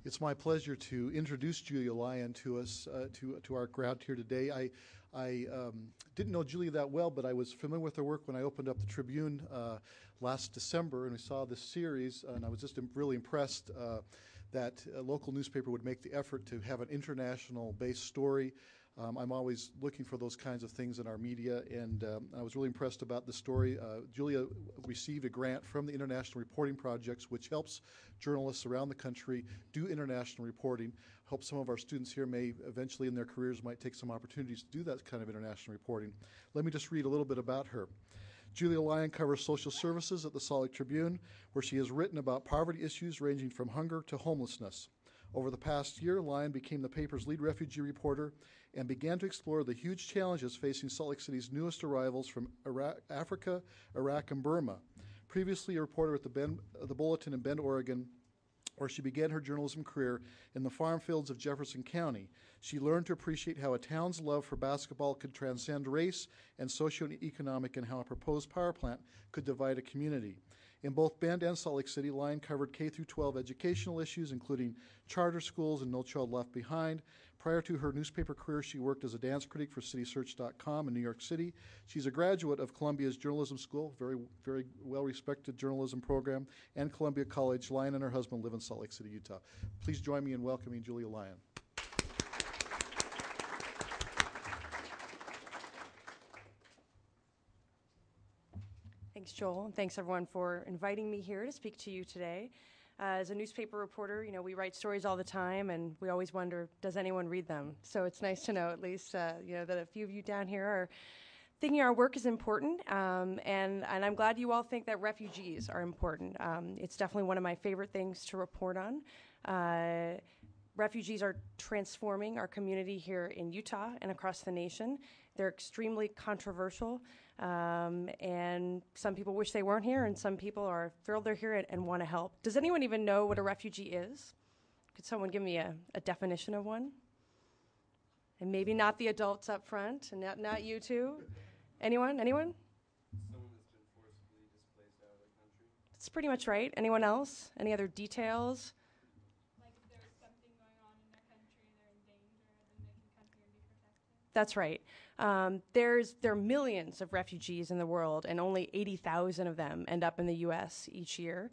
It's my pleasure to introduce Julia Lyon to us, to our crowd here today. I didn't know Julia that well, but I was familiar with her work when I opened up the Tribune last December, and we saw this series, and I was just really impressed that a local newspaper would make the effort to have an international-based story. I'm always looking for those kinds of things in our media, and I was really impressed about the story. Julia received a grant from the International Reporting Projects, which helps journalists around the country do international reporting. I hope some of our students here may eventually in their careers might take some opportunities to do that kind of international reporting. Let me just read a little bit about her. Julia Lyon covers social services at the Salt Lake Tribune, where she has written about poverty issues ranging from hunger to homelessness. Over the past year, Lyon became the paper's lead refugee reporter and began to explore the huge challenges facing Salt Lake City's newest arrivals from Africa, Iraq, and Burma. Previously a reporter at the Bulletin in Bend, Oregon, where she began her journalism career in the farm fields of Jefferson County. She learned to appreciate how a town's love for basketball could transcend race and socioeconomic, and how a proposed power plant could divide a community. In both Bend and Salt Lake City, Lyon covered K-12 educational issues, including charter schools and No Child Left Behind. Prior to her newspaper career, she worked as a dance critic for CitySearch.com in New York City. She's a graduate of Columbia's journalism school, very well-respected journalism program, and Columbia College. Lyon and her husband live in Salt Lake City, Utah. Please join me in welcoming Julia Lyon. Thanks, Joel, and thanks everyone for inviting me here to speak to you today. As a newspaper reporter, we write stories all the time, and we always wonder, does anyone read them? So it's nice to know at least, that a few of you down here are thinking our work is important, and I'm glad you all think that refugees are important. It's definitely one of my favorite things to report on. Refugees are transforming our community here in Utah and across the nation. They're extremely controversial, and some people wish they weren't here, and some people are thrilled they're here and want to help. Does anyone even know what a refugee is? Could someone give me a definition of one? And maybe not the adults up front, and not you two. Anyone? Anyone? Someone that's been forcibly displaced out of their country. That's pretty much right. Anyone else? Any other details? Like if there's something going on in their country, they're in danger, then they can come here and be protected. That's right. There are millions of refugees in the world, and only 80,000 of them end up in the U.S. each year.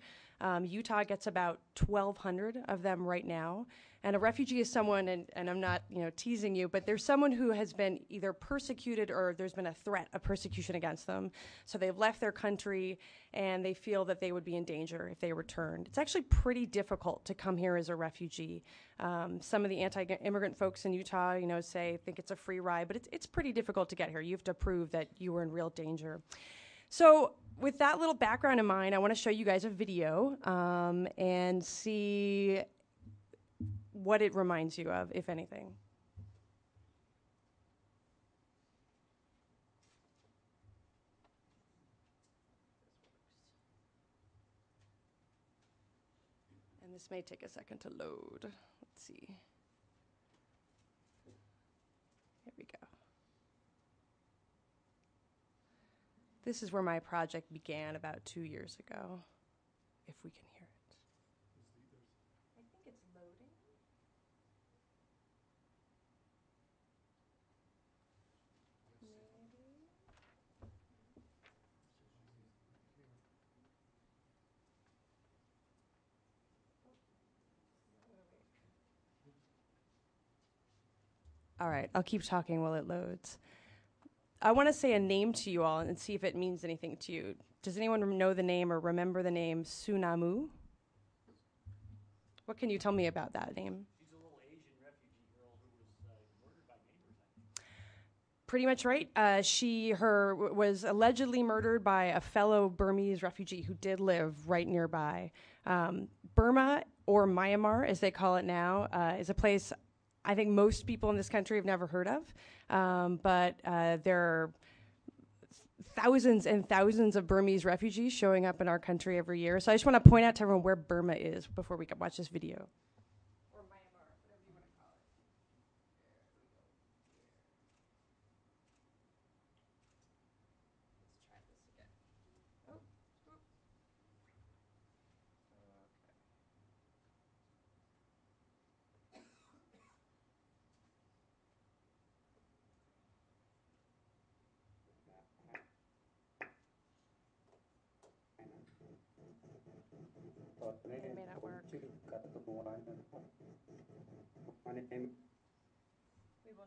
Utah gets about 1,200 of them right now. And a refugee is someone, and I'm not teasing you, but there's someone who has been either persecuted or there's been a threat of persecution against them. So they've left their country and they feel that they would be in danger if they returned. It's actually pretty difficult to come here as a refugee. Some of the anti-immigrant folks in Utah, think it's a free ride, but it's pretty difficult to get here. You have to prove that you were in real danger. So with that little background in mind, I want to show you guys a video and see what it reminds you of, if anything. And this may take a second to load. Let's see. Here we go. This is where my project began about 2 years ago, if we can hear it. I think it's loading. Maybe. All right, I'll keep talking while it loads. I want to say a name to you all and see if it means anything to you. Does anyone know the name or remember the name Sunamu? What can you tell me about that name? She's a little Asian refugee girl who was murdered by neighbors, I think. Pretty much right. She was allegedly murdered by a fellow Burmese refugee who did live right nearby. Burma, or Myanmar as they call it now, is a place I think most people in this country have never heard of, but there are thousands and thousands of Burmese refugees showing up in our country every year. So I just want to point out to everyone where Burma is before we watch this video. Or Myanmar, whatever you want to call it. Let's try this again. Oh, oop. Okay. It may not work. We will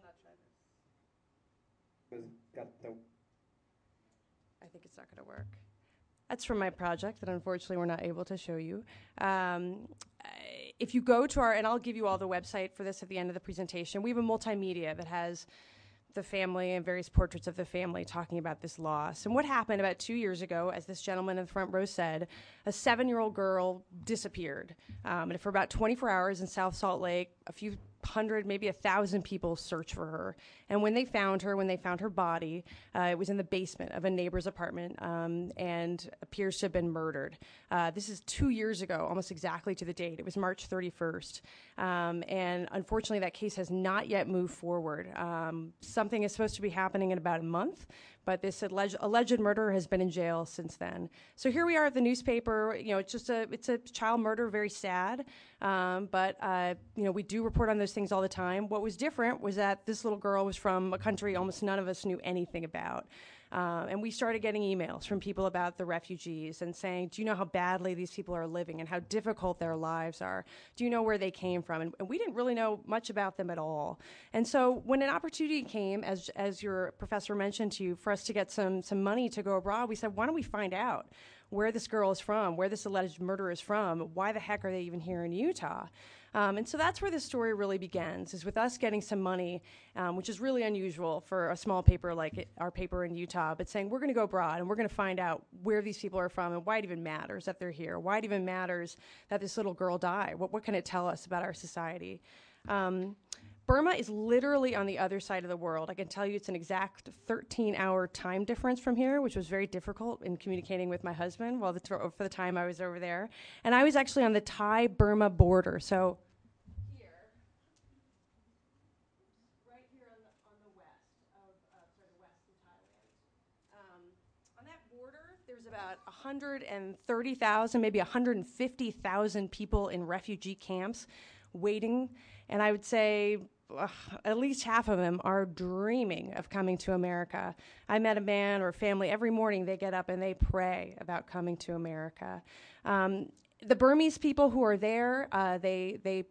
not try this. I think it's not going to work. That's from my project that unfortunately we're not able to show you. If you go to and I'll give you all the website for this at the end of the presentation, we have a multimedia that has the family and various portraits of the family talking about this loss. And what happened about 2 years ago, as this gentleman in the front row said, a 7-year-old girl disappeared. And for about 24 hours in South Salt Lake, a few hundred, maybe 1,000 people searched for her. And when they found her body, it was in the basement of a neighbor's apartment and appears to have been murdered. This is 2 years ago, almost exactly to the date. It was March 31st. And unfortunately, that case has not yet moved forward. Something is supposed to be happening in about a month, but this alleged murderer has been in jail since then. So here we are at the newspaper. You know, it's a child murder, very sad. But we do report on those things all the time. What was different was that this little girl was from a country almost none of us knew anything about. And we started getting emails from people about the refugees and saying, do you know how badly these people are living and how difficult their lives are? Do you know where they came from? And we didn't really know much about them at all. And so when an opportunity came, as your professor mentioned to you, for us to get some money to go abroad, we said, why don't we find out where this girl is from, where this alleged murderer is from, why the heck are they even here in Utah? And so that's where this story really begins, is with us getting some money, which is really unusual for a small paper like our paper in Utah, but saying we're going to go abroad and we're going to find out where these people are from and why it even matters that they're here, why it even matters that this little girl died. What can it tell us about our society? Burma is literally on the other side of the world. I can tell you it's an exact 13-hour time difference from here, which was very difficult in communicating with my husband for the time I was over there. And I was actually on the Thai-Burma border. So here, right here on the west of Thailand. On that border, there's about 130,000, maybe 150,000 people in refugee camps waiting. And I would say at least half of them are dreaming of coming to America. I met a man or a family, every morning they get up and they pray about coming to America. The Burmese people who are there, they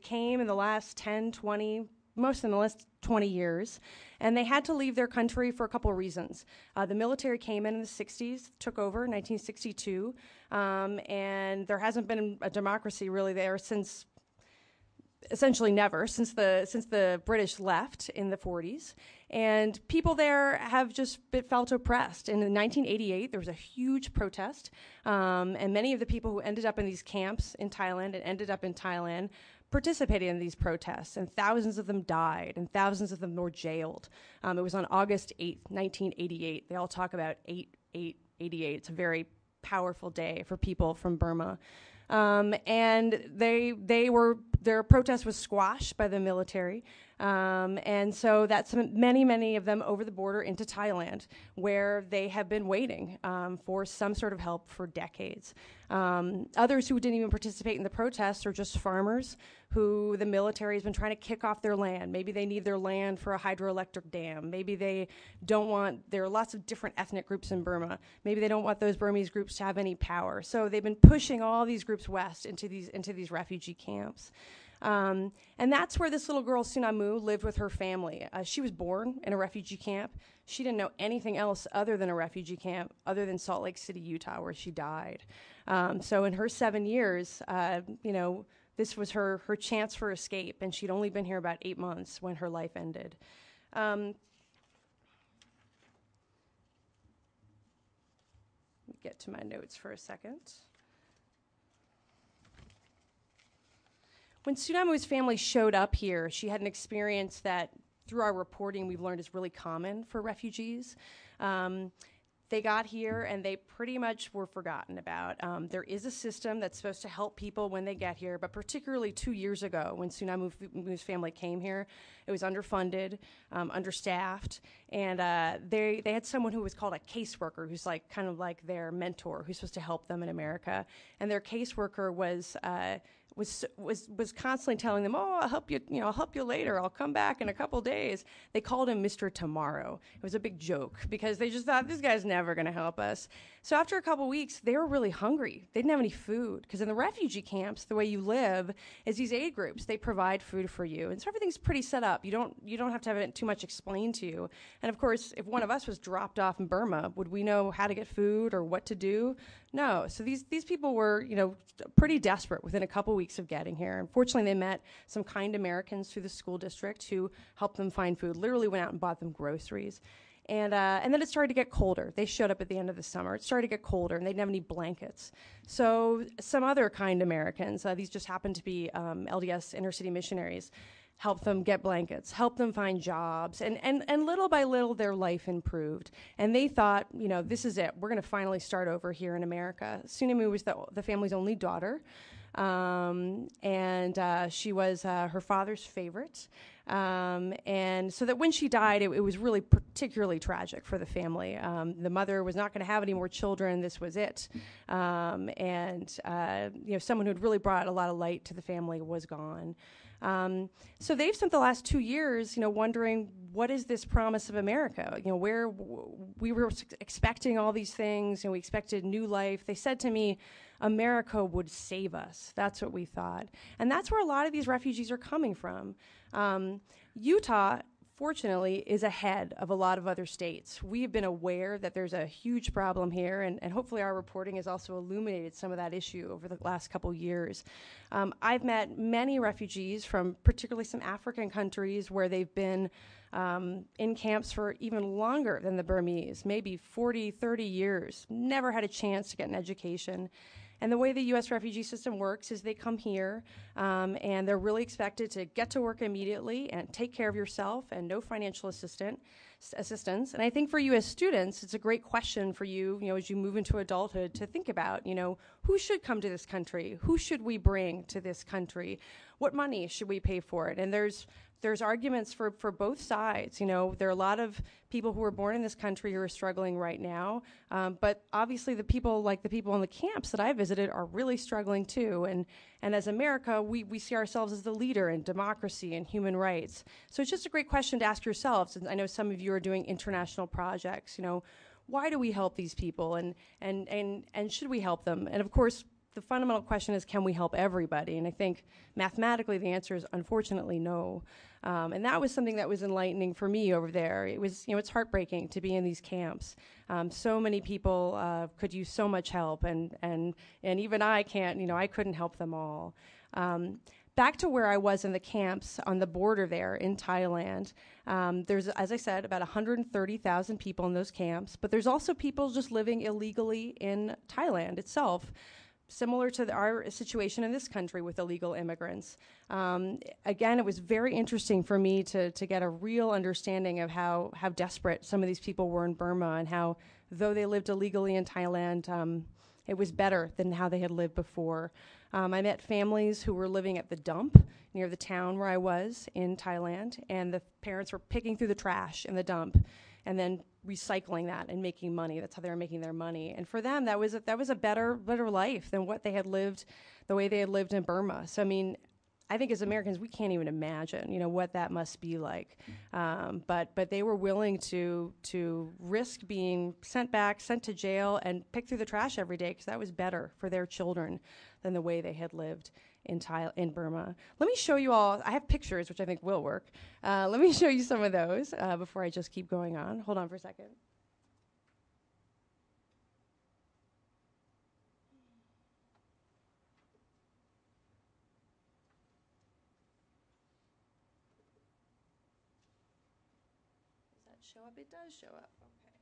came in the last 10, 20, most in the last 20 years, and they had to leave their country for a couple of reasons. The military came in the 60s, took over in 1962, and there hasn't been a democracy really there since essentially never, since the British left in the 40s. And people there have just felt oppressed. And in 1988, there was a huge protest, and many of the people who ended up in these camps in Thailand and ended up in Thailand participated in these protests, and thousands of them died, and thousands of them were jailed. It was on August 8th, 1988. They all talk about 8/8/88. It's a very powerful day for people from Burma. And their protest was squashed by the military. And so that's many of them over the border into Thailand, where they have been waiting for some sort of help for decades. Others who didn't even participate in the protests are just farmers who the military has been trying to kick off their land. Maybe they need their land for a hydroelectric dam. Maybe they don't want, there are lots of different ethnic groups in Burma. Maybe they don't want those Burmese groups to have any power. So they've been pushing all these groups west into these refugee camps. And that's where this little girl, Sunamu, lived with her family. She was born in a refugee camp. She didn't know anything else other than a refugee camp, other than Salt Lake City, Utah, where she died. So in her 7 years, this was her chance for escape, and she'd only been here about 8 months when her life ended. Let me get to my notes for a second. When Sunamu's family showed up here, she had an experience that, through our reporting, we've learned is really common for refugees. They got here and they pretty much were forgotten about. There is a system that's supposed to help people when they get here, but particularly 2 years ago when Sunamu's family came here, it was underfunded, understaffed, and they had someone who was called a caseworker, who's kind of like their mentor, who's supposed to help them in America. And their caseworker was was constantly telling them, "Oh, I'll help you. I'll help you later. I'll come back in a couple days." They called him Mr. Tomorrow. It was a big joke because they just thought this guy's never going to help us. So after a couple weeks, they were really hungry. They didn't have any food because in the refugee camps, the way you live is these aid groups. They provide food for you, and so everything's pretty set up. You don't have to have it too much explained to you. And of course, if one of us was dropped off in Burma, would we know how to get food or what to do? No. So these people were, pretty desperate within a couple weeks of getting here. Unfortunately, they met some kind Americans through the school district who helped them find food, literally went out and bought them groceries. And then it started to get colder. They showed up at the end of the summer. It started to get colder, and they didn't have any blankets. So some other kind Americans, these just happened to be LDS inner-city missionaries, help them get blankets, help them find jobs, and little by little their life improved. And they thought, this is it. We're going to finally start over here in America. Sunemu was the family's only daughter, and she was her father's favorite. And so that when she died, it was really particularly tragic for the family. The mother was not going to have any more children. This was it. Someone who had really brought a lot of light to the family was gone. So they've spent the last 2 years, wondering what is this promise of America? Where we were expecting all these things, and we expected new life. They said to me, America would save us. That's what we thought. And that's where a lot of these refugees are coming from. Utah, fortunately, is ahead of a lot of other states. We have been aware that there's a huge problem here, and hopefully our reporting has also illuminated some of that issue over the last couple years. I've met many refugees from particularly some African countries where they've been in camps for even longer than the Burmese, maybe 40, 30 years, never had a chance to get an education. And the way the U.S. refugee system works is they come here and they're really expected to get to work immediately and take care of yourself and no financial assistance. And I think for you as students, it's a great question for you, as you move into adulthood to think about, who should come to this country? Who should we bring to this country? What money should we pay for it? And there's arguments for both sides. There are a lot of people who were born in this country who are struggling right now, but obviously the people in the camps that I visited are really struggling too. And as America, we see ourselves as the leader in democracy and human rights. So it's just a great question to ask yourselves. And I know some of you are doing international projects. Why do we help these people, and should we help them? And of course, the fundamental question is, can we help everybody? And I think mathematically the answer is unfortunately no. And that was something that was enlightening for me over there. It was, it's heartbreaking to be in these camps. So many people could use so much help, and even I can't, I couldn't help them all. Back to where I was in the camps on the border there in Thailand, there's, as I said, about 130,000 people in those camps, but there's also people just living illegally in Thailand itself, similar to our situation in this country with illegal immigrants. Again, it was very interesting for me to get a real understanding of how desperate some of these people were in Burma, and how, though they lived illegally in Thailand, it was better than how they had lived before. I met families who were living at the dump near the town where I was in Thailand, and the parents were picking through the trash in the dump and then recycling that and making money. That's how they were making their money. And for them, that was a better life than what they had lived, the way they had lived in Burma. So, I think as Americans, we can't even imagine, what that must be like. But they were willing to risk being sent back, sent to jail, and pick through the trash every day because that was better for their children than the way they had lived in Burma. Let me show you all. I have pictures, which I think will work. Let me show you some of those before I just keep going on. Hold on for a second. Show up? It does show up. Okay.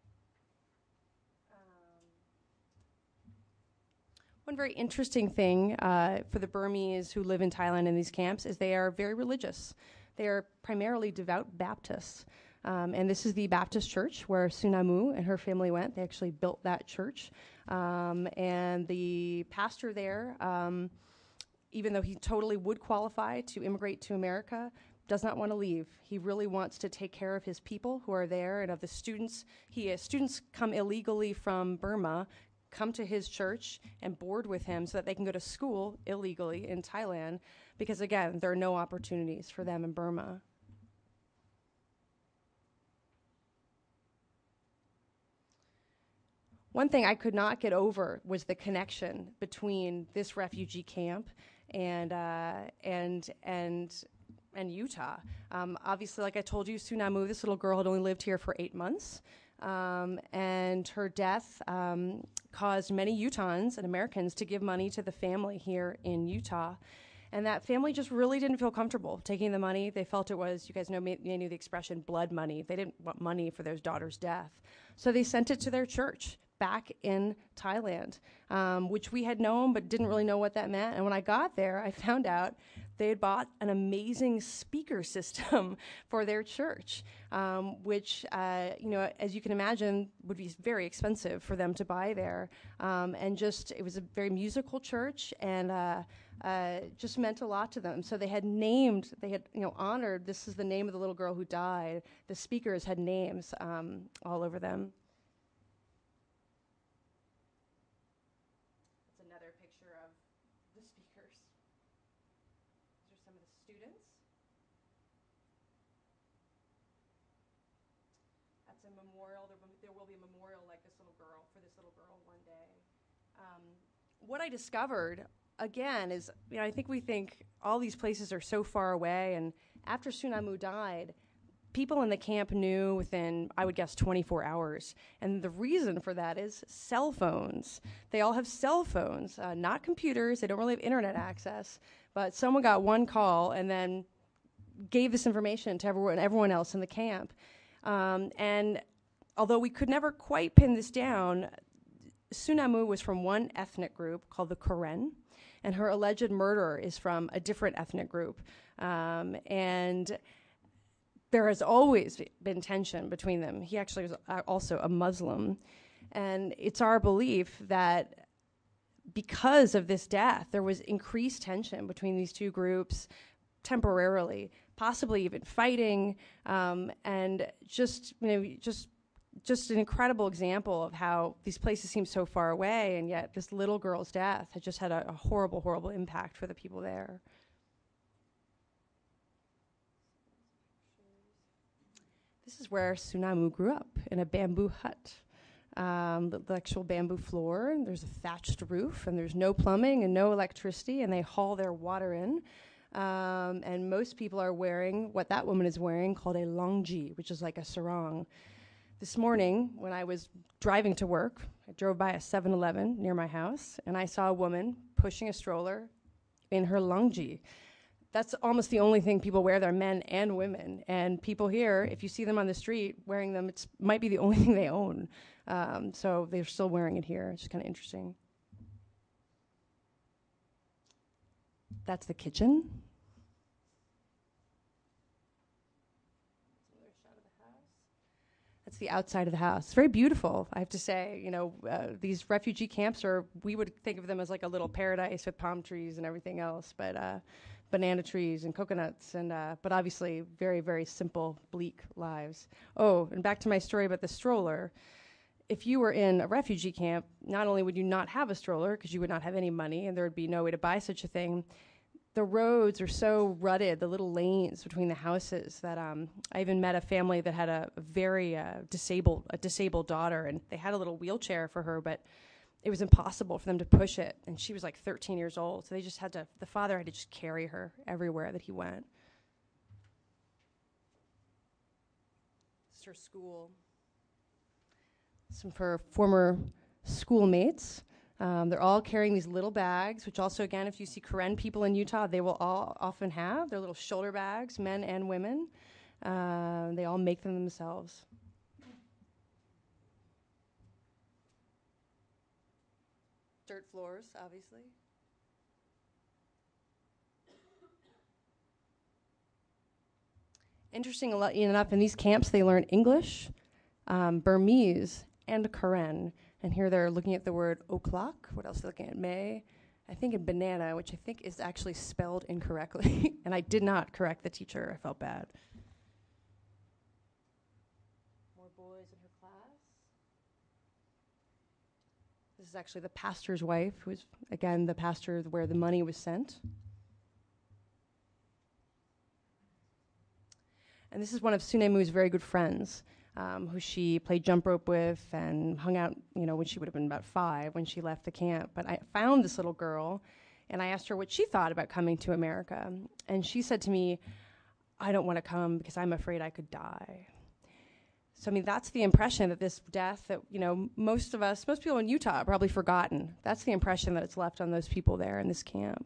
One very interesting thing for the Burmese who live in Thailand in these camps is they are very religious. They are primarily devout Baptists. And this is the Baptist church where Sunamu and her family went. They actually built that church. And the pastor there, even though he totally would qualify to immigrate to America, does not want to leave. He really wants to take care of his people who are there and of the students. Students come illegally from Burma, come to his church and board with him so that they can go to school illegally in Thailand, because again, there are no opportunities for them in Burma. One thing I could not get over was the connection between this refugee camp and Utah. Obviously, like I told you, Sunamu, this little girl, had only lived here for 8 months. And her death caused many Utahns and Americans to give money to the family here in Utah. And that family just really didn't feel comfortable taking the money. They felt it was, you guys know, you knew the expression blood money. They didn't want money for their daughter's death. So they sent it to their church back in Thailand, which we had known but didn't really know what that meant. And when I got there, I found out they had bought an amazing speaker system for their church, which, as you can imagine, would be very expensive for them to buy there. And just, it was a very musical church, and just meant a lot to them. So they had honored, this is the name of the little girl who died. The speakers had names all over them. Students. That's a memorial. There will be a memorial like this little girl, for this little girl one day. What I discovered, again, is, I think we think all these places are so far away, and after Sunamu died, people in the camp knew within, I would guess, 24 hours. And the reason for that is cell phones. They all have cell phones, not computers. They don't really have internet access. But someone got one call and then gave this information to everyone else in the camp. And although we could never quite pin this down, Sunamu was from one ethnic group called the Karen, and her alleged murderer is from a different ethnic group. And there has always been tension between them. He actually was also a Muslim. And it's our belief that because of this death, there was increased tension between these two groups temporarily, possibly even fighting, and just an incredible example of how these places seem so far away, and yet this little girl's death had just had a horrible, horrible impact for the people there. This is where Sunamu grew up, in a bamboo hut. The actual bamboo floor, and there's a thatched roof, and there's no plumbing and no electricity, and they haul their water in. And most people are wearing what that woman is wearing, called a longji, which is like a sarong. This morning, when I was driving to work, I drove by a 7-Eleven near my house, and I saw a woman pushing a stroller in her longji. That's almost the only thing people wear there, men and women. And people here, if you see them on the street wearing them, it might be the only thing they own. So they're still wearing it here. It's just kind of interesting. That's the kitchen. Another shot of the house. That's the outside of the house. It's very beautiful, I have to say. These refugee camps we would think of them as like a little paradise with palm trees and everything else, but banana trees and coconuts, but obviously very, very simple, bleak lives. Oh, and back to my story about the stroller. If you were in a refugee camp, not only would you not have a stroller because you would not have any money and there would be no way to buy such a thing, the roads are so rutted, the little lanes between the houses, that I even met a family that had a very disabled daughter, and they had a little wheelchair for her, but it was impossible for them to push it, and she was like 13 years old, so the father had to just carry her everywhere that he went. This is her school. Some of her former schoolmates. They're all carrying these little bags, which also, again, if you see Karen people in Utah, they will all often have their little shoulder bags, men and women. They all make them themselves. Dirt floors, obviously. Interesting enough, in these camps, they learn English, Burmese, and Karen. And here they're looking at the word oklak. What else are they looking at? May. I think in banana, which I think is actually spelled incorrectly. And I did not correct the teacher. I felt bad. More boys in her class. This is is actually the pastor's wife, who is, again, the pastor where the money was sent. And this is one of Sunemu's very good friends, who she played jump rope with and hung out, when she would have been about 5 when she left the camp. But I found this little girl, and I asked her what she thought about coming to America. And she said to me, I don't want to come because I'm afraid I could die. So, that's the impression that this death that, most people in Utah have probably forgotten. That's the impression that it's left on those people there in this camp.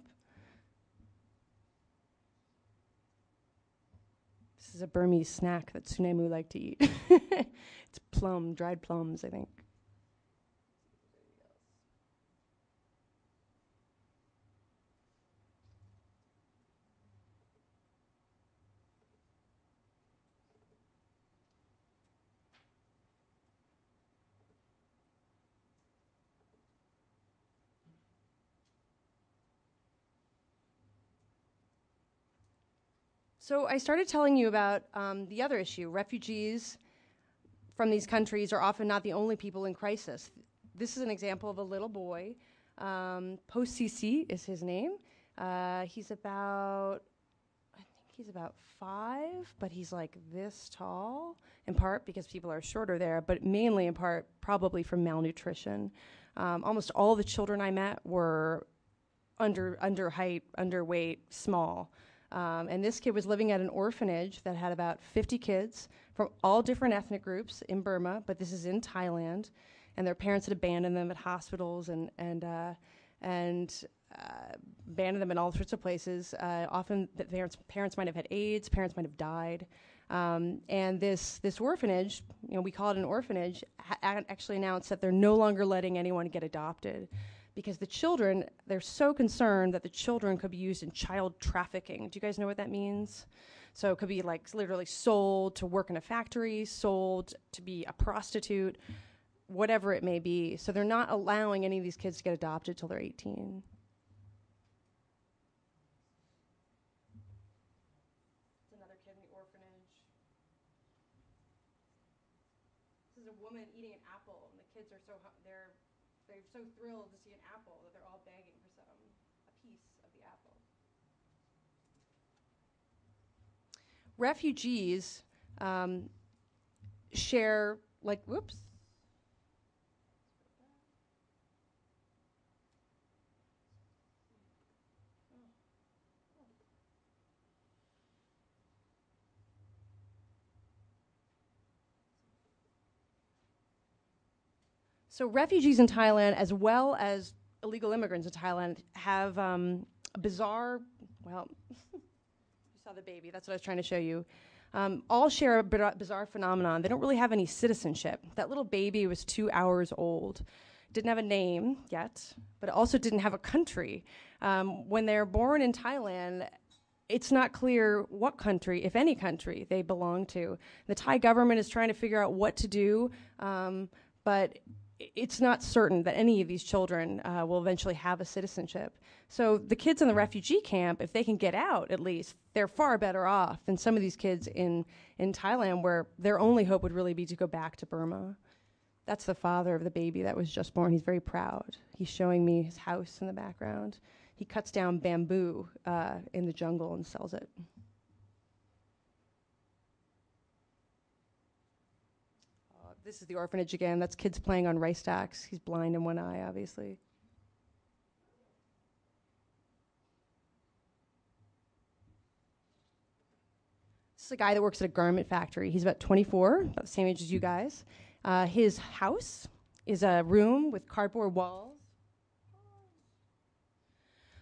This is a Burmese snack that Sunemu liked to eat. It's dried plums, I think. So I started telling you about the other issue. Refugees from these countries are often not the only people in crisis. This is an example of a little boy. Posisi is his name. He's about 5, but he's like this tall, in part because people are shorter there, but mainly in part probably from malnutrition. Almost all the children I met were under height, underweight, small. And this kid was living at an orphanage that had about 50 kids from all different ethnic groups in Burma, but this is in Thailand. And their parents had abandoned them at hospitals and abandoned them in all sorts of places. Often the parents might have had AIDS, parents might have died. And this orphanage, we call it an orphanage, actually announced that they're no longer letting anyone get adopted. Because the children, they're so concerned that the children could be used in child trafficking. Do you guys know what that means? So it could be like literally sold to work in a factory, sold to be a prostitute, whatever it may be. So they're not allowing any of these kids to get adopted till they're 18. It's another kid in the orphanage. This is a woman eating an apple, and the kids are they're so thrilled to see an apple that they're all begging for a piece of the apple. Refugees share, whoops. So refugees in Thailand, as well as illegal immigrants in Thailand, have a bizarre, you saw the baby, that's what I was trying to show you, all share a bizarre phenomenon. They don't really have any citizenship. That little baby was 2 hours old, didn't have a name yet, but also didn't have a country. When they're born in Thailand, it's not clear what country, if any country, they belong to. The Thai government is trying to figure out what to do, but it's not certain that any of these children will eventually have a citizenship. So the kids in the refugee camp, if they can get out at least, they're far better off than some of these kids in Thailand, where their only hope would really be to go back to Burma. That's the father of the baby that was just born. He's very proud. He's showing me his house in the background. He cuts down bamboo in the jungle and sells it. This is the orphanage again. That's kids playing on rice stacks. He's blind in one eye, obviously. This is a guy that works at a garment factory. He's about 24, about the same age as you guys. His house is a room with cardboard walls.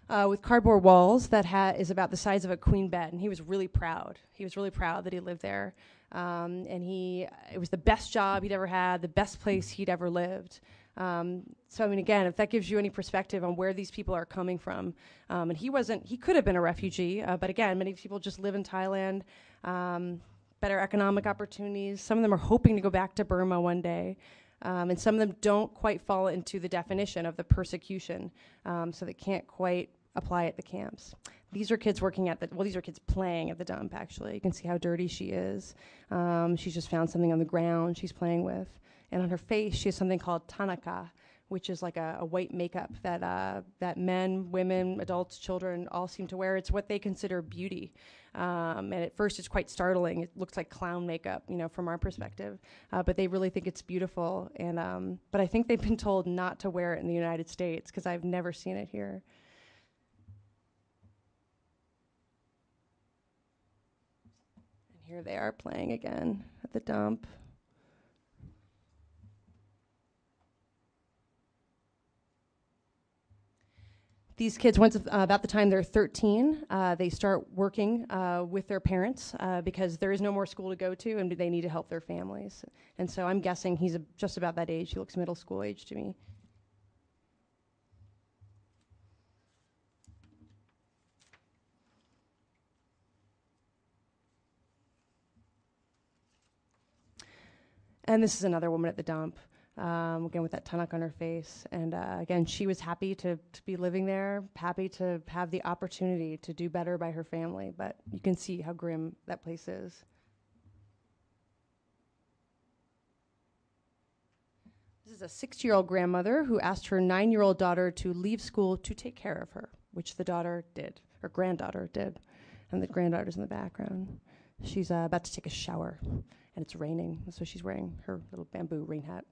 That is about the size of a queen bed, and he was really proud. He was really proud that he lived there, and it was the best job he'd ever had, the best place he'd ever lived. So again, if that gives you any perspective on where these people are coming from, and he could have been a refugee, but again, many people just live in Thailand, better economic opportunities. Some of them are hoping to go back to Burma one day. And some of them don't quite fall into the definition of the persecution, so they can't quite apply at the camps. These are kids these are kids playing at the dump, actually. You can see how dirty she is. She's just found something on the ground she's playing with. And on her face, she has something called tanaka, which is like a white makeup that men, women, adults, children all seem to wear. It's what they consider beauty. And at first it's quite startling. It looks like clown makeup, from our perspective. But they really think it's beautiful. And but I think they've been told not to wear it in the United States because I've never seen it here. And here they are playing again at the dump. These kids, once about the time they're 13, they start working with their parents because there is no more school to go to and they need to help their families. And so I'm guessing he's just about that age. He looks middle school age to me. And this is another woman at the dump. Again, with that tunnock on her face. And again, she was happy to be living there, happy to have the opportunity to do better by her family. But you can see how grim that place is. This is a 60-year-old grandmother who asked her 9-year-old daughter to leave school to take care of her, which the daughter did, or granddaughter did. And the granddaughter's in the background. She's about to take a shower, and it's raining, so she's wearing her little bamboo rain hat.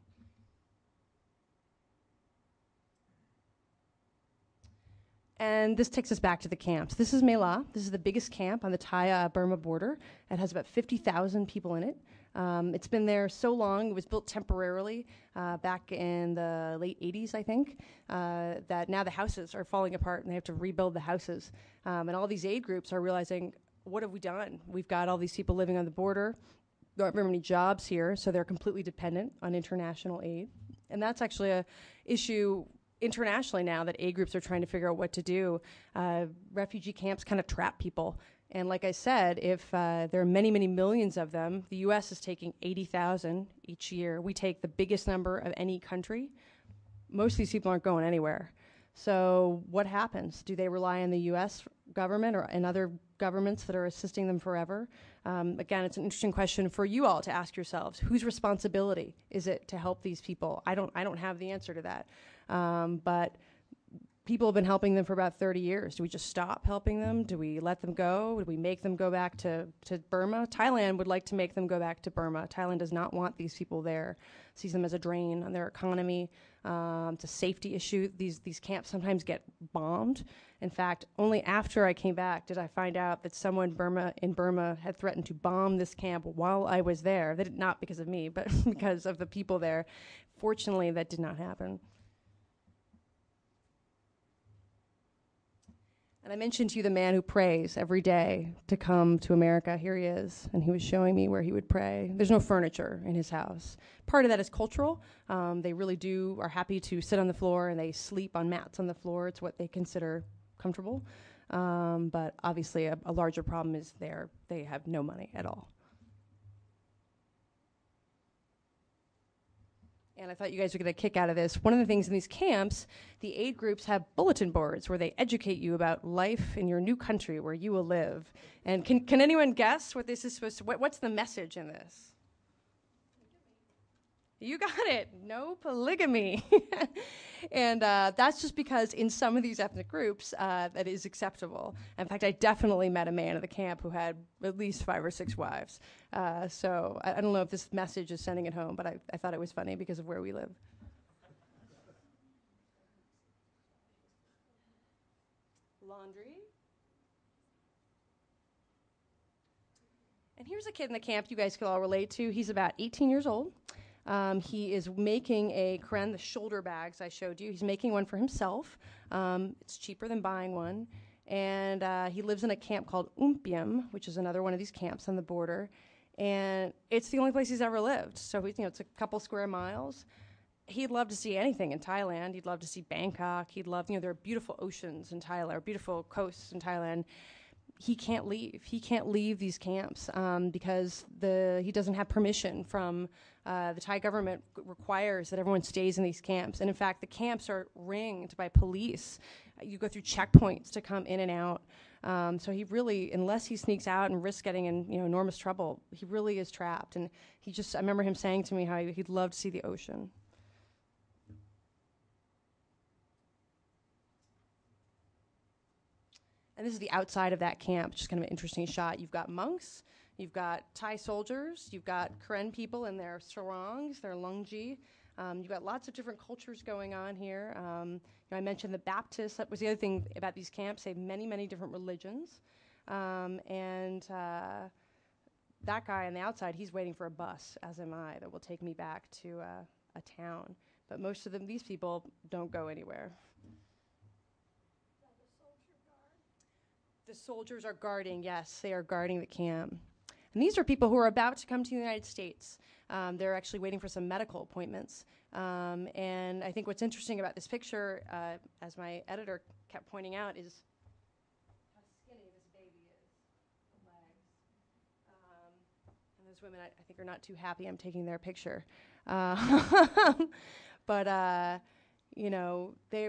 And this takes us back to the camps. This is Mela. This is the biggest camp on the Thai-Burma border. It has about 50,000 people in it. It's been there so long. It was built temporarily back in the late 80s, I think, that now the houses are falling apart and they have to rebuild the houses. And all these aid groups are realizing, what have we done? We've got all these people living on the border. There aren't very many jobs here, so they're completely dependent on international aid. And that's actually an issue internationally now that aid groups are trying to figure out what to do. Refugee camps kind of trap people. And like I said, if there are many, many millions of them, the U.S. is taking 80,000 each year. We take the biggest number of any country. Most of these people aren't going anywhere. So what happens? Do they rely on the U.S. government or and other governments that are assisting them forever? Again, it's an interesting question for you all to ask yourselves. Whose responsibility is it to help these people? I don't have the answer to that. But people have been helping them for about 30 years. Do we just stop helping them? Do we let them go? Do we make them go back to Burma? Thailand would like to make them go back to Burma. Thailand does not want these people there, sees them as a drain on their economy. It's a safety issue. These camps sometimes get bombed. In fact, only after I came back did I find out that someone in Burma had threatened to bomb this camp while I was there. They did not because of me, but because of the people there. Fortunately, that did not happen. And I mentioned to you the man who prays every day to come to America. Here he is, and he was showing me where he would pray. There's no furniture in his house. Part of that is cultural. They really are happy to sit on the floor, and they sleep on mats on the floor. It's what they consider comfortable. But obviously a larger problem is they have no money at all. And I thought you guys would get a kick out of this. One of the things in these camps, the aid groups have bulletin boards where they educate you about life in your new country where you will live. And can anyone guess what this is supposed to, what's the message in this? You got it. No polygamy. And that's just because in some of these ethnic groups, that is acceptable. In fact, I definitely met a man at the camp who had at least 5 or 6 wives. So I don't know if this message is sending it home, but I thought it was funny because of where we live. Laundry. And here's a kid in the camp you guys could all relate to. He's about 18 years old. He is making a kren, the shoulder bags I showed you. He's making one for himself. It's cheaper than buying one. And he lives in a camp called Umpiam, which is another one of these camps on the border. And it's the only place he's ever lived. So it's a couple square miles. He'd love to see anything in Thailand. He'd love to see Bangkok. He'd love, there are beautiful oceans in Thailand, or beautiful coasts in Thailand. He can't leave. He can't leave these camps because he doesn't have permission from the Thai government. Requires that everyone stays in these camps. And in fact, the camps are ringed by police. You go through checkpoints to come in and out. So he really, unless he sneaks out and risks getting in enormous trouble, he really is trapped. And I remember him saying to me how he'd love to see the ocean. And this is the outside of that camp, which is kind of an interesting shot. You've got monks, you've got Thai soldiers, you've got Karen people in their sarongs, their lungji. You've got lots of different cultures going on here. I mentioned the Baptists. That was the other thing about these camps. They have many, many different religions. That guy on the outside, he's waiting for a bus, as am I, that will take me back to a town. But most of these people don't go anywhere. The soldiers are guarding, yes, they are guarding the camp. And these are people who are about to come to the United States. They're actually waiting for some medical appointments. And I think what's interesting about this picture, as my editor kept pointing out, is how skinny this baby is, the legs. And those women, I think, are not too happy I'm taking their picture. But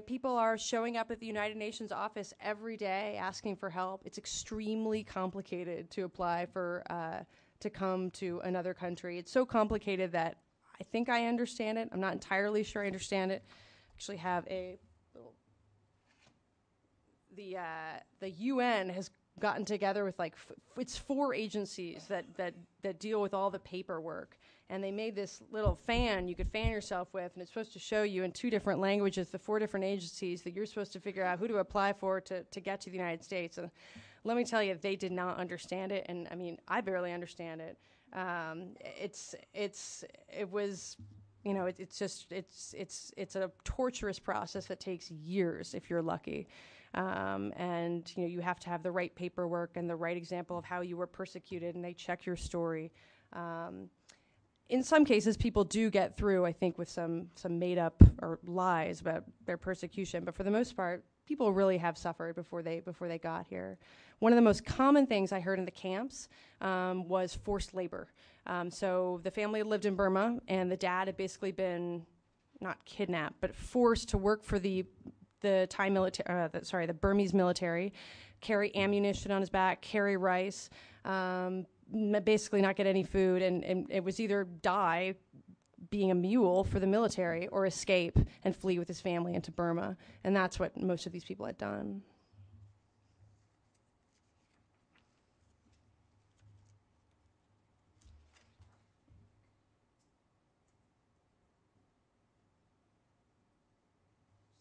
people are showing up at the United Nations office every day asking for help. It's extremely complicated to apply for to come to another country. It's so complicated that I think I understand it. I'm not entirely sure I understand it. Actually have a little... The UN has gotten together with it's 4 agencies that deal with all the paperwork. And they made this little fan you could fan yourself with, and it's supposed to show you in 2 different languages the 4 different agencies that you're supposed to figure out who to apply for to get to the United States. And let me tell you, they did not understand it, and I mean, I barely understand it. It's a torturous process that takes years if you're lucky. And you have to have the right paperwork and the right example of how you were persecuted, and they check your story. In some cases, people do get through, I think, with some made up or lies about their persecution. But for the most part, people really have suffered before they got here. One of the most common things I heard in the camps was forced labor. So the family lived in Burma, and the dad had basically been not kidnapped, but forced to work for the Thai military. The Burmese military, carry ammunition on his back, carry rice. Basically not get any food, and it was either die being a mule for the military or escape and flee with his family into Burma. And that's what most of these people had done.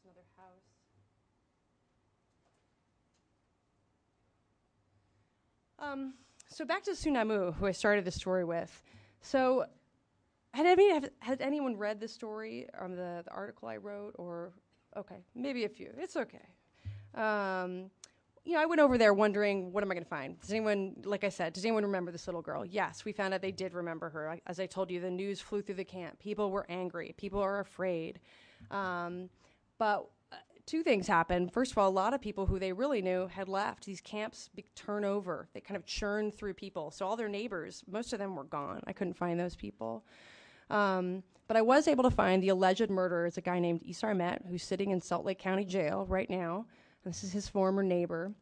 Another house. So back to Sunamu, who I started the story with. So had anyone read the story, the article I wrote? Or, okay, maybe a few. It's okay. I went over there wondering, what am I going to find? Does anyone, like I said, does anyone remember this little girl? Yes, we found out they did remember her. As I told you, the news flew through the camp. People were angry. People are afraid. But 2 things happened. First of all, a lot of people who they really knew had left. These camps turn over. They kind of churn through people. So all their neighbors, most of them were gone. I couldn't find those people. But I was able to find the alleged murderer is a guy named Isar Met, who's sitting in Salt Lake County Jail right now. This is his former neighbor.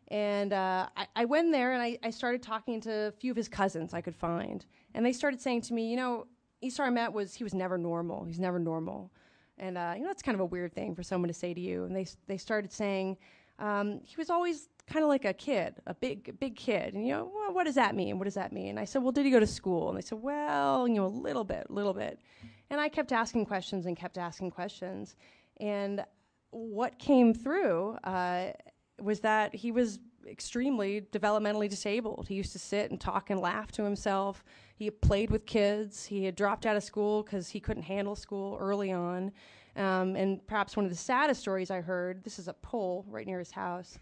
And I went in there and I started talking to a few of his cousins I could find. And they started saying to me, Isar Met he was never normal. He's never normal. And, that's kind of a weird thing for someone to say to you. And they started saying he was always kind of like a kid, a big kid. And, well, what does that mean? What does that mean? And I said, well, did he go to school? And they said, well, a little bit. And I kept asking questions. And what came through was that he was extremely developmentally disabled. He used to sit and talk and laugh to himself. He played with kids. He had dropped out of school because he couldn't handle school early on. And perhaps one of the saddest stories I heard, this is a pole right near his house.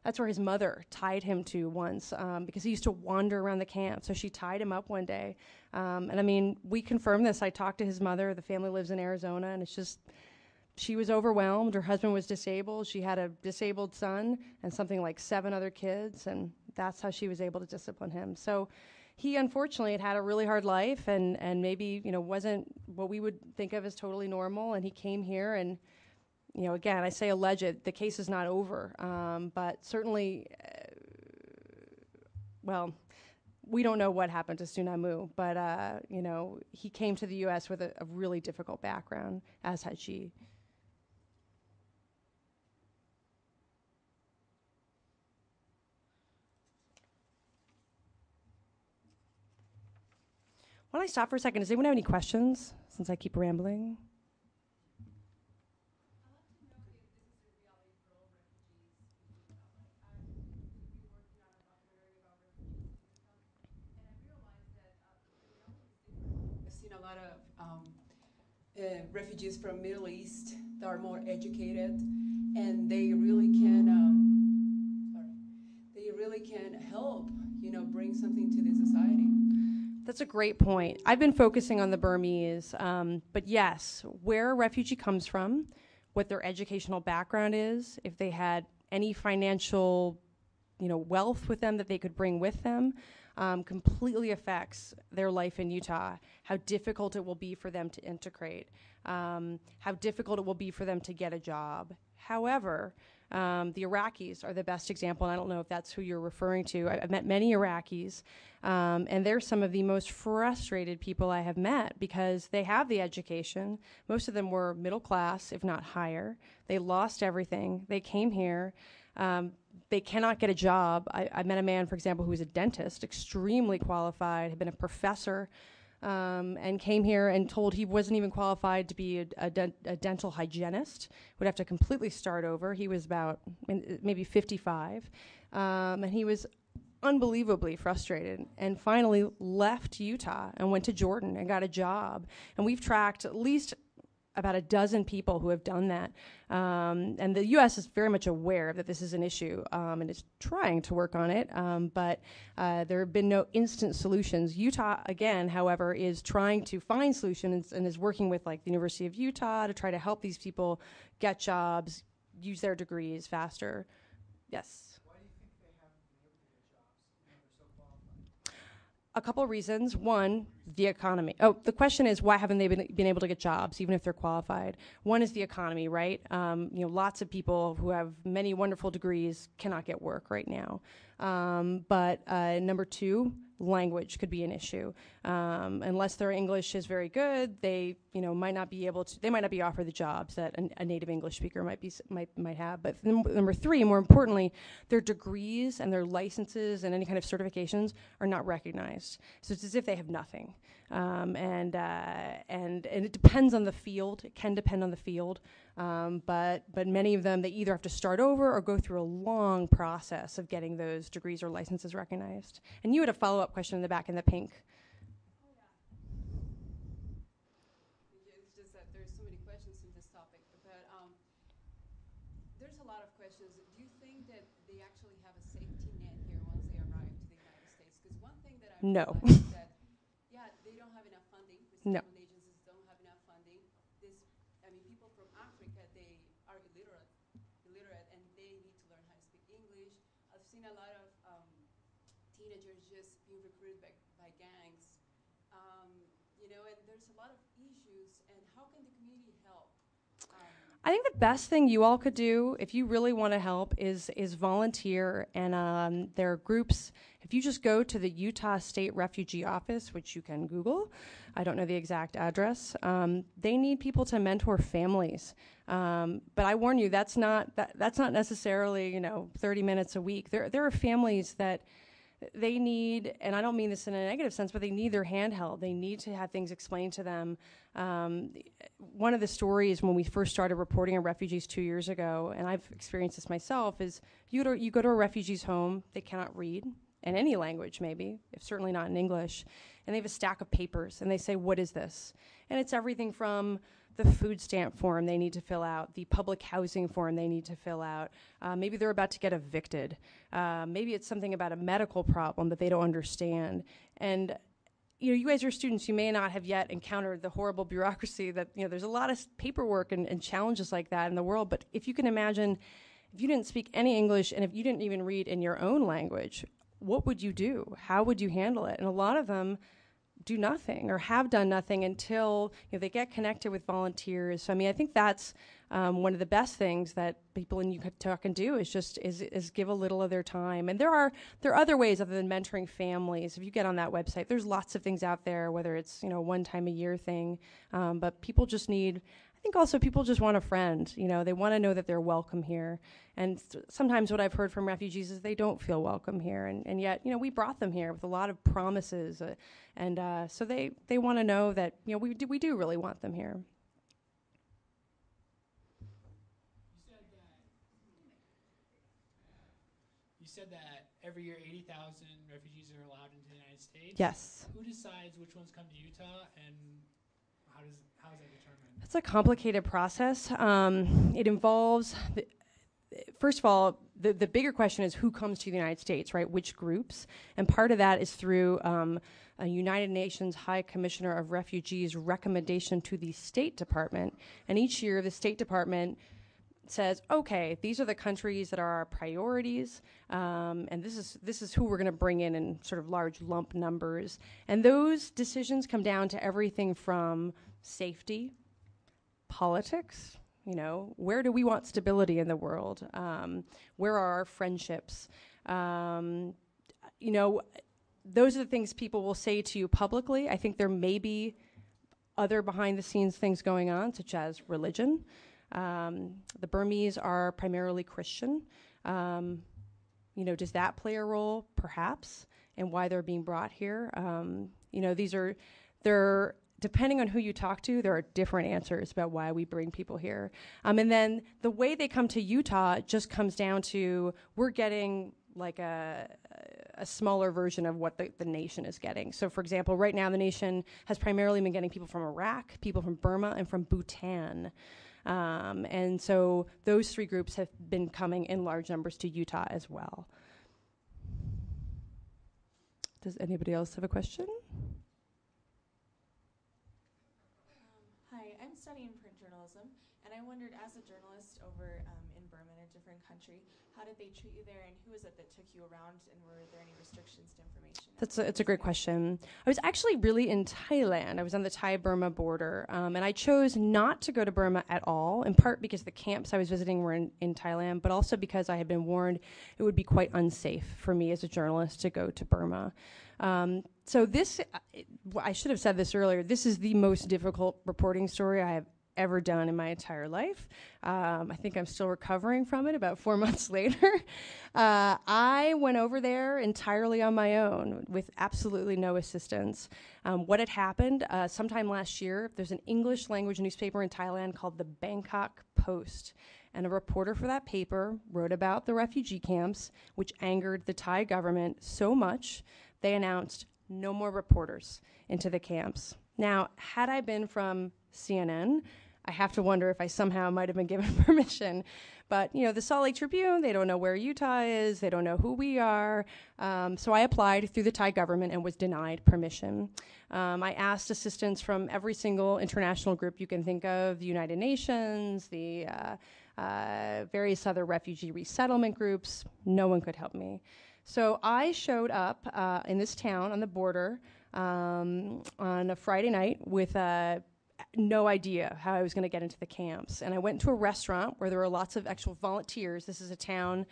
That's where his mother tied him to once because he used to wander around the camp. So she tied him up one day. We confirmed this. I talked to his mother. The family lives in Arizona, and it's just, she was overwhelmed. Her husband was disabled. She had a disabled son and something like 7 other kids, and that's how she was able to discipline him. So he unfortunately had a really hard life and maybe, wasn't what we would think of as totally normal. And he came here and, again, I say alleged, the case is not over. But certainly, we don't know what happened to Sunamu, but, he came to the U.S. with a really difficult background, as had she. Why don't I stop for a second? Does anyone have any questions, since I keep rambling? I've seen a lot of refugees from Middle East that are more educated, and they really can, they really can help, bring something to the society. That's a great point. I've been focusing on the Burmese, but yes, where a refugee comes from, what their educational background is, if they had any financial, wealth with them that they could bring with them, completely affects their life in Utah, how difficult it will be for them to integrate, how difficult it will be for them to get a job. However, the Iraqis are the best example, and I don't know if that's who you're referring to. I've met many Iraqis, and they're some of the most frustrated people I have met because they have the education. Most of them were middle class, if not higher. They lost everything. They came here. They cannot get a job. I met a man, for example, who was a dentist, extremely qualified, had been a professor, and came here and told he wasn't even qualified to be a dental hygienist, would have to completely start over. He was about maybe 55, and he was unbelievably frustrated and finally left Utah and went to Jordan and got a job. And we've tracked at least about a dozen people who have done that. And the U.S. is very much aware that this is an issue and is trying to work on it, but there have been no instant solutions. Utah, again, however, is trying to find solutions and is working with the University of Utah to try to help these people get jobs, use their degrees faster. Yes? Why do you think they haven't been able to get jobs, even though they're so qualified? A couple of reasons. One, the economy. Oh, the question is, why haven't they been able to get jobs, even if they're qualified? One is the economy, right? Lots of people who have many wonderful degrees cannot get work right now. But number two, language could be an issue. Unless their English is very good, they might not be able to. They might not be offered the jobs that a native English speaker might have. But number three, more importantly, their degrees and their licenses and any kind of certifications are not recognized. So it's as if they have nothing. And it depends on the field. It can depend on the field. But many of them, they either have to start over or go through a long process of getting those degrees or licenses recognized. And you had a follow-up question in the back in the pink. It's just that there's so many questions in this topic, but there's a lot of questions. Do you think that they actually have a safety net here once they arrive to the United States? Because one thing that I've No. realized is that, they don't have enough funding. No. Resettlement agencies don't have enough funding. People from Africa, they are illiterate, and they need to learn how to speak English. I've seen a lot of teenagers just being recruited by gangs, and there's a lot of issues. And how can the community help? I think the best thing you all could do, if you really want to help, is volunteer. And there are groups. If you just go to the Utah State Refugee Office, which you can Google, I don't know the exact address. They need people to mentor families. But I warn you, that's not necessarily 30 minutes a week. There are families that they need, and I don't mean this in a negative sense, but they need their hand held. They need to have things explained to them. One of the stories when we first started reporting on refugees 2 years ago, and I've experienced this myself, is you go to a refugee's home, they cannot read, in any language maybe, if certainly not in English, and they have a stack of papers, and they say, what is this? And it's everything from the food stamp form they need to fill out, the public housing form they need to fill out. Maybe they're about to get evicted. Maybe it's something about a medical problem that they don't understand. And you guys are students. You may not have yet encountered the horrible bureaucracy that there's a lot of paperwork and challenges like that in the world. But if you can imagine, if you didn't speak any English and if you didn't even read in your own language, what would you do? How would you handle it? And a lot of them do nothing or have done nothing until they get connected with volunteers. So I think that's one of the best things that people in Utah can do is give a little of their time. And there are other ways other than mentoring families. If you get on that website, there's lots of things out there, whether it's one time a year thing, but people just need. I I think also people just want a friend. You know, they want to know that they're welcome here. And sometimes what I've heard from refugees is they don't feel welcome here. And yet, you know, we brought them here with a lot of promises. So they want to know that, you know, we do really want them here. You said that every year 80,000 refugees are allowed into the United States. Yes. Who decides which ones come to Utah, and how is that determined? It's a complicated process. It involves, first of all, the bigger question is who comes to the United States, right? Which groups? And part of that is through a United Nations High Commissioner of Refugees recommendation to the State Department. And each year the State Department says, okay, these are the countries that are our priorities, and this is who we're going to bring in sort of large lump numbers. And those decisions come down to everything from safety, politics, you know, where do we want stability in the world? Where are our friendships? You know, those are the things people will say to you publicly. I think there may be other behind-the-scenes things going on, such as religion. The Burmese are primarily Christian. You know, does that play a role? Perhaps, and why they're being brought here. You know, they're depending on who you talk to, there are different answers about why we bring people here. And then the way they come to Utah just comes down to we're getting like a smaller version of what the nation is getting. So, for example, right now the nation has primarily been getting people from Iraq, people from Burma, and from Bhutan. And so those three groups have been coming in large numbers to Utah as well. Does anybody else have a question? Hi, I'm studying print journalism, and I wondered, as a journalist over in Burma, in a different country, how did they treat you there, and who was it that took you around, and were there any restrictions to information? It's a great question. I was actually really in Thailand. I was on the Thai-Burma border, and I chose not to go to Burma at all, in part because the camps I was visiting were in Thailand, but also because I had been warned it would be quite unsafe for me as a journalist to go to Burma. So this, I should have said this earlier, this is the most difficult reporting story I have ever done in my entire life. I think I'm still recovering from it about 4 months later. I went over there entirely on my own with absolutely no assistance. What had happened sometime last year, there's an English language newspaper in Thailand called the Bangkok Post. And a reporter for that paper wrote about the refugee camps, which angered the Thai government so much, they announced no more reporters into the camps. Now, had I been from CNN, I have to wonder if I somehow might have been given permission. But, you know, the Salt Lake Tribune, they don't know where Utah is. They don't know who we are. So I applied through the Thai government and was denied permission. I asked assistance from every single international group you can think of, the United Nations, the various other refugee resettlement groups. No one could help me. So I showed up in this town on the border on a Friday night with no idea how I was going to get into the camps. And I went to a restaurant where there were lots of actual volunteers. This is a town,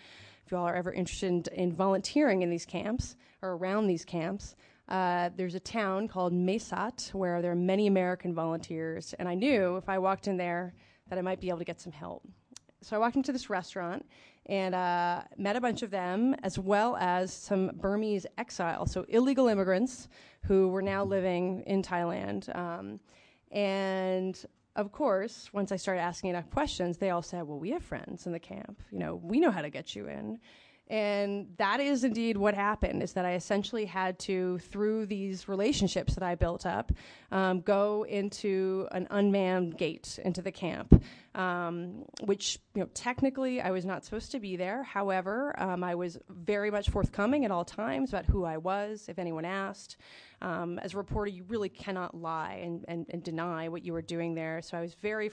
if you all are ever interested in volunteering in these camps or around these camps, there's a town called Mesat where there are many American volunteers. And I knew if I walked in there that I might be able to get some help. So I walked into this restaurant and met a bunch of them, as well as some Burmese exiles, so illegal immigrants who were now living in Thailand. And of course, once I started asking enough questions, they all said, well, we have friends in the camp. You know, we know how to get you in. And that is indeed what happened, is that I essentially had to, through these relationships that I built up, go into an unmanned gate into the camp, which, you know, technically I was not supposed to be there. However, I was very much forthcoming at all times about who I was, if anyone asked. As a reporter, you really cannot lie and deny what you were doing there. So I was very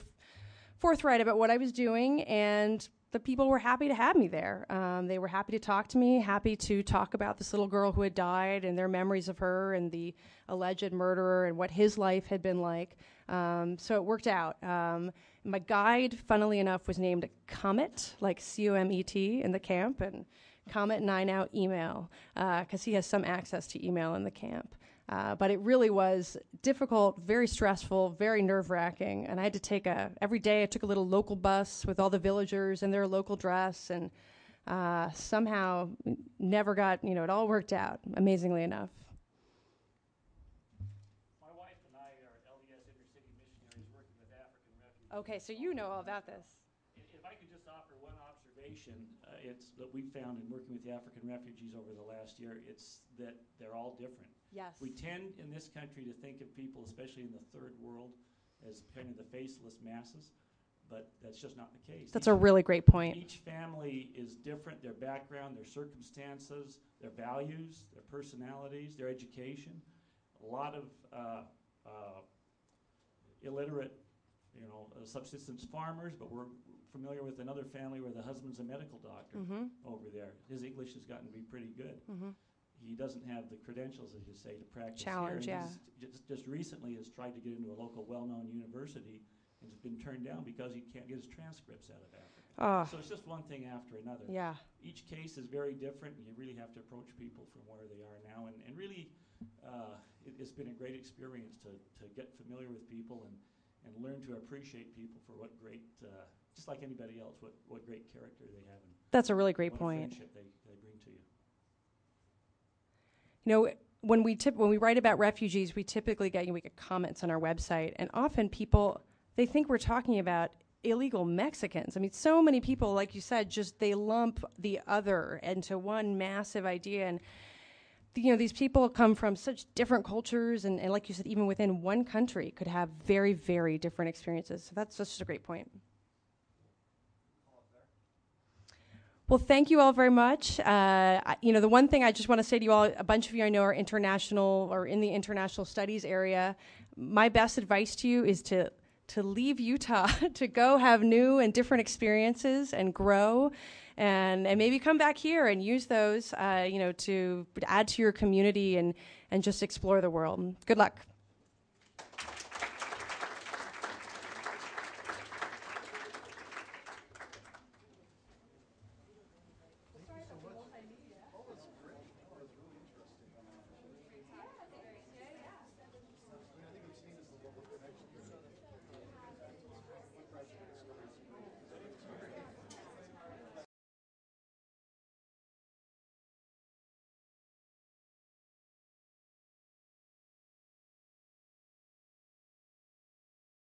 forthright about what I was doing, and the people were happy to have me there. They were happy to talk to me, happy to talk about this little girl who had died and their memories of her and the alleged murderer and what his life had been like. So it worked out. My guide, funnily enough, was named Comet, like C-O-M-E-T, in the camp. And Comment 9 out email, because he has some access to email in the camp. But it really was difficult, very stressful, very nerve-wracking. And I had to every day I took a little local bus with all the villagers in their local dress, and somehow never got, it all worked out, amazingly enough. My wife and I are LDS inner-city missionaries working with African refugees. Okay, so you know all about this. If I could just offer one observation, it's that we found in working with the African refugees over the last year, it's that they're all different. Yes. We tend in this country to think of people, especially in the third world, as kind of the faceless masses, but that's just not the case. That's a really great point. Each family is different, their background, their circumstances, their values, their personalities, their education. A lot of illiterate, subsistence farmers, but we're familiar with another family where the husband's a medical doctor over there. His English has gotten to be pretty good. He doesn't have the credentials, as you say, to practice Challenge, here. yeah. Just recently has tried to get into a local well-known university and has been turned down because he can't get his transcripts out of Africa. So it's just one thing after another. Yeah. Each case is very different, and you really have to approach people from where they are now. And really, it's been a great experience to get familiar with people and learn to appreciate people for what great, just like anybody else, what great character they have. And that's a really great what point. friendship they bring to you. When we write about refugees, we typically we get comments on our website, and often people, they think we're talking about illegal Mexicans. I mean, so many people, like you said, they lump the other into one massive idea. And, these people come from such different cultures, and like you said, even within one country could have very, very different experiences. So that's just a great point. Well, thank you all very much. The one thing I just want to say to you all, a bunch of you I know are international or in the international studies area. My best advice to you is to leave Utah, to go have new and different experiences and grow, and maybe come back here and use those, to add to your community and just explore the world. Good luck.